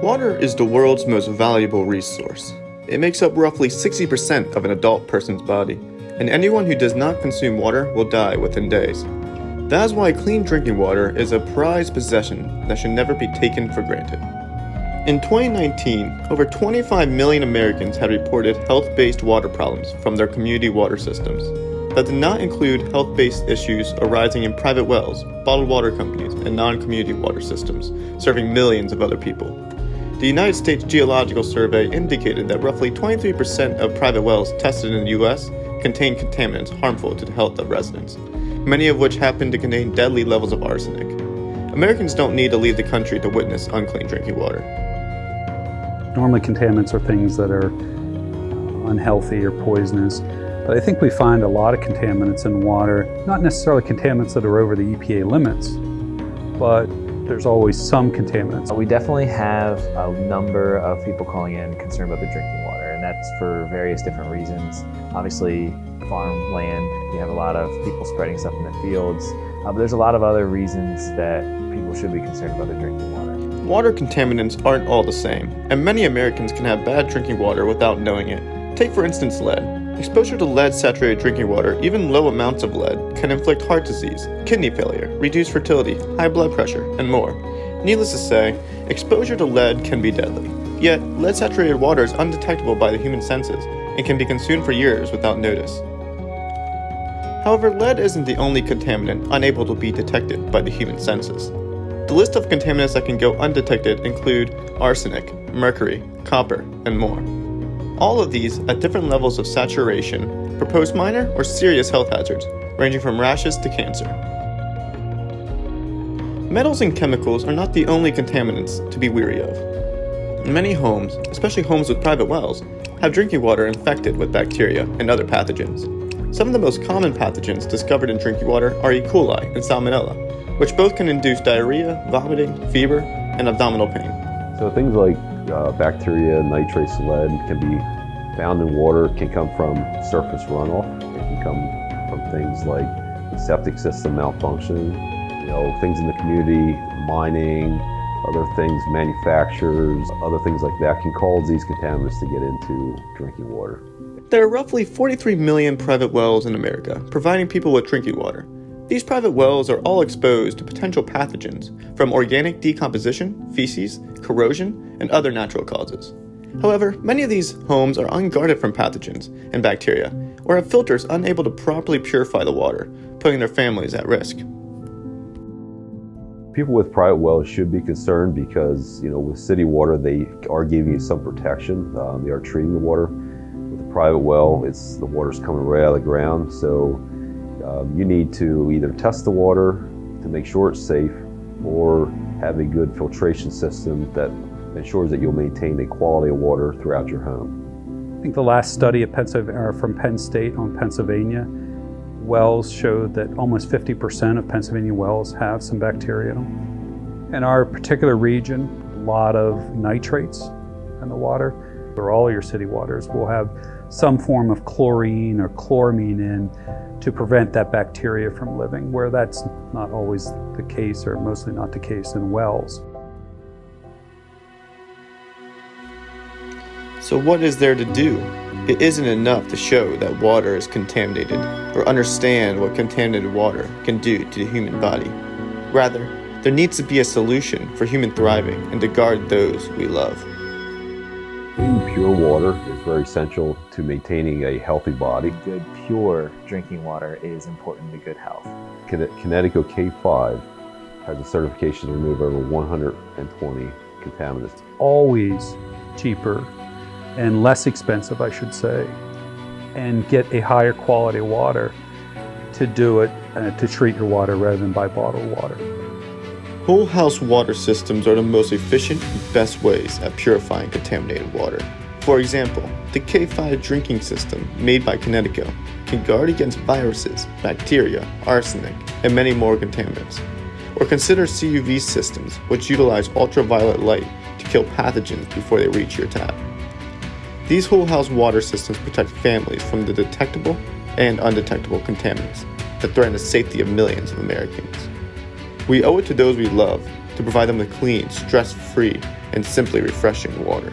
Water is the world's most valuable resource. It makes up roughly 60% of an adult person's body, and anyone who does not consume water will die within days. That is why clean drinking water is a prized possession that should never be taken for granted. In 2019, over 25 million Americans had reported health-based water problems from their community water systems. That did not include health-based issues arising in private wells, bottled water companies, and non-community water systems, serving millions of other people. The United States Geological Survey indicated that roughly 23% of private wells tested in the U.S. contain contaminants harmful to the health of residents, many of which happen to contain deadly levels of arsenic. Americans don't need to leave the country to witness unclean drinking water. Normally contaminants are things that are unhealthy or poisonous, but I think we find a lot of contaminants in water, not necessarily contaminants that are over the EPA limits, but there's always some contaminants. We definitely have a number of people calling in concerned about the drinking water, and that's for various different reasons. Obviously, farmland, you have a lot of people spreading stuff in the fields, but there's a lot of other reasons that people should be concerned about the drinking water. Water contaminants aren't all the same, and many Americans can have bad drinking water without knowing it. Take for instance lead. Exposure to lead-saturated drinking water, even low amounts of lead, can inflict heart disease, kidney failure, reduced fertility, high blood pressure, and more. Needless to say, exposure to lead can be deadly. Yet, lead-saturated water is undetectable by the human senses and can be consumed for years without notice. However, lead isn't the only contaminant unable to be detected by the human senses. The list of contaminants that can go undetected include arsenic, mercury, copper, and more. All of these, at different levels of saturation, propose minor or serious health hazards, ranging from rashes to cancer. Metals and chemicals are not the only contaminants to be wary of. Many homes, especially homes with private wells, have drinking water infected with bacteria and other pathogens. Some of the most common pathogens discovered in drinking water are E. coli and Salmonella, which both can induce diarrhea, vomiting, fever, and abdominal pain. So things like bacteria, nitrates, lead can be found in water, can come from surface runoff, it can come from things like the septic system malfunction, things in the community, mining, other things, manufacturers, other things like that can cause these contaminants to get into drinking water. There are roughly 43 million private wells in America, providing people with drinking water. These private wells are all exposed to potential pathogens from organic decomposition, feces, corrosion, and other natural causes. However, many of these homes are unguarded from pathogens and bacteria, or have filters unable to properly purify the water, putting their families at risk. People with private wells should be concerned because, with city water, they are giving you some protection. They are treating the water. With a private well, the water's coming right out of the ground, so you need to either test the water to make sure it's safe or have a good filtration system that ensures that you'll maintain a quality of water throughout your home. I think the last study from Penn State on Pennsylvania wells showed that almost 50% of Pennsylvania wells have some bacteria. In our particular region, a lot of nitrates in the water, or all your city waters will have some form of chlorine or chloramine in to prevent that bacteria from living, where that's not always the case, or mostly not the case in wells. So what is there to do? It isn't enough to show that water is contaminated or understand what contaminated water can do to the human body. Rather, there needs to be a solution for human thriving and to guard those we love. Clean, pure water is very essential to maintaining a healthy body. Good, pure drinking water is important to good health. Connecticut K5 has a certification to remove over 120 contaminants. Always cheaper and less expensive, I should say, and get a higher quality water to do it, to treat your water rather than buy bottled water. Whole house water systems are the most efficient and best ways at purifying contaminated water. For example, the K5 drinking system made by Connecticut can guard against viruses, bacteria, arsenic, and many more contaminants. Or consider CUV systems, which utilize ultraviolet light to kill pathogens before they reach your tap. These whole house water systems protect families from the detectable and undetectable contaminants that threaten the safety of millions of Americans. We owe it to those we love to provide them with clean, stress-free, and simply refreshing water.